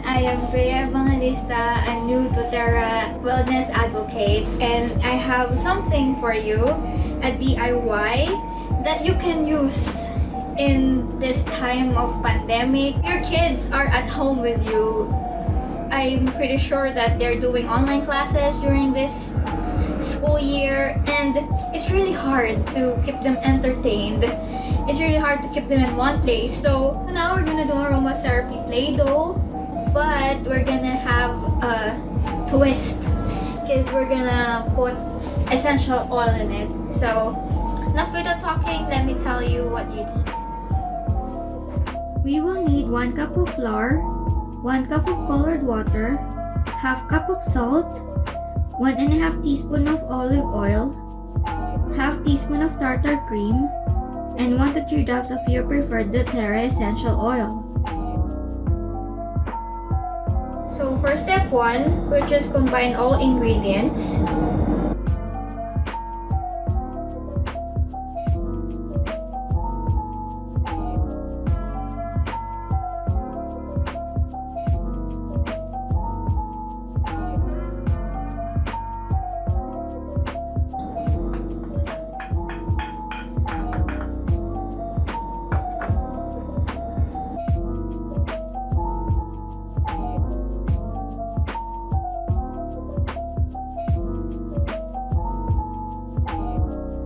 I am Bea Evangelista, a new doTERRA wellness advocate, and I have something for you, a DIY that you can use in this time of pandemic. Your kids are at home with you. I'm pretty sure that they're doing online classes during this school year, and it's really hard to keep them entertained. It's really hard to keep them in one place. So now we're gonna do aromatherapy Play-Doh, but we're gonna have a twist because we're gonna put essential oil in it. So enough with the talking, let me tell you what you need. We will need 1 cup of flour, 1 cup of colored water, half cup of salt, 1.5 teaspoon of olive oil, half teaspoon of tartar cream, and 1 to 3 drops of your preferred doTERRA essential oil. So for step 1, we'll just combine all ingredients.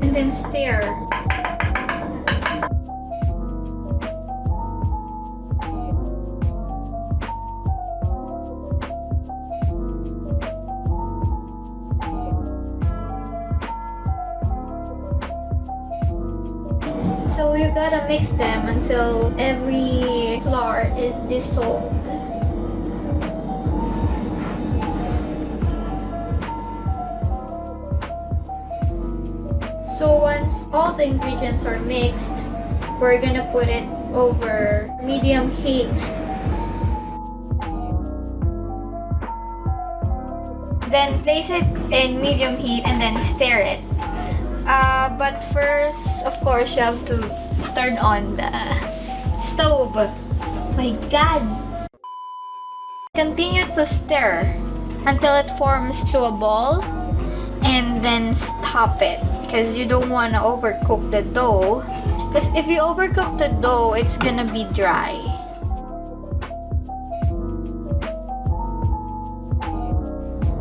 And then stir. So you gotta mix them until every flour is dissolved. So once all the ingredients are mixed, we're gonna put it over medium heat. Then place it in medium heat and then stir it. But first, of course, you have to turn on the stove. My God! Continue to stir until it forms to a ball and then stop it, because you don't want to overcook the dough, because if you overcook the dough, it's gonna be dry.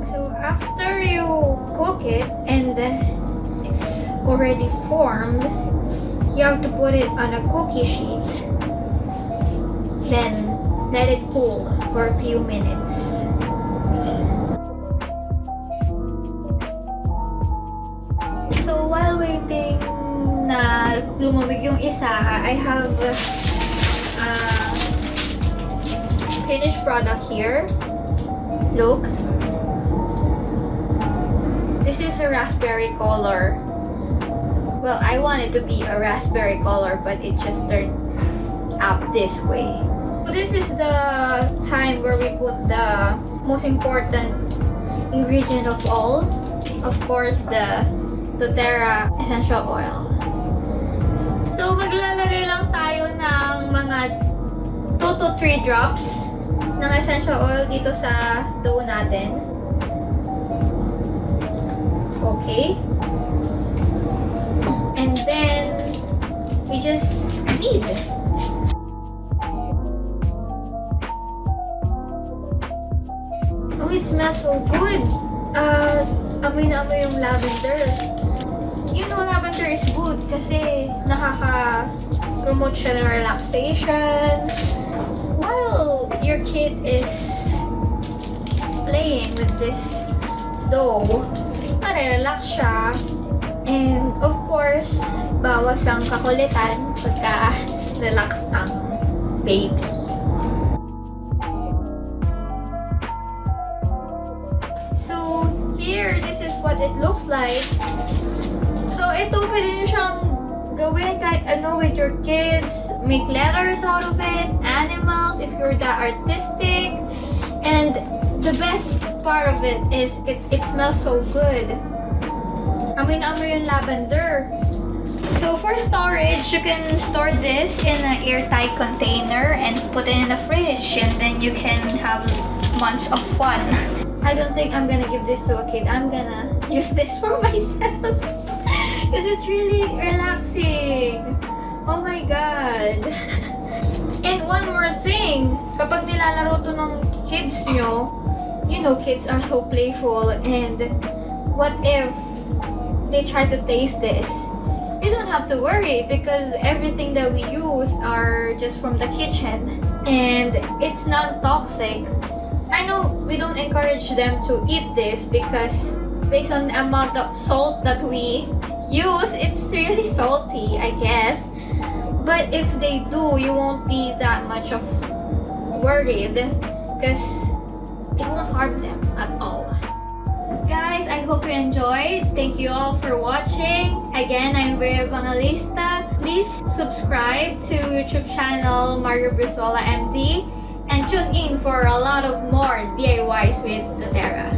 So after you cook it and it's already formed, you have to put it on a cookie sheet, then let it cool for a few minutes. So while waiting na lumamig yung isa, I have a finished product here. Look. This is a raspberry color. Well, I want it to be a raspberry color, but it just turned out this way. So this is the time where we put the most important ingredient of all. Of course, the doTERRA essential oil. So maglalagay lang tayo ng mga 2 to 3 drops ng essential oil dito sa dough natin. Okay. And then we just knead. Oh, it smells so good. Amoy na amoy yung lavender. You know, lavender is good kasi nakaka-promote siya ng relaxation. While your kid is playing with this dough, marelax siya. And of course, bawas ang kakulitan pagka relaxed ang baby. So here, this is what it looks like. So ito, pwede nyo siyang gawin kahit ano with your kids. Make letters out of it, animals if you're that artistic. And the best part of it is it smells so good. Amoy na amoy yung lavender. So for for storage, you can store this in an airtight container and put it in the fridge, and then you can have months of fun. I don't think I'm gonna give this to a kid. I'm gonna use this for myself because it's really relaxing. Oh my god. And one more thing, kapag nilalaro to ng kids nyo, you know, kids are so playful, and what if they try to taste this? You don't have to worry because everything that we use are just from the kitchen and it's not toxic. I know we don't encourage them to eat this because based on the amount of salt that we use, it's really salty, I guess. But if they do, you won't be that much of worried because it won't harm them at all. Guys, I hope you enjoyed. Thank you all for watching. Again, I'm Vera Evangelista. Please subscribe to YouTube channel Mario Brizuela MD and tune in for a lot of more DIYs with doTERRA.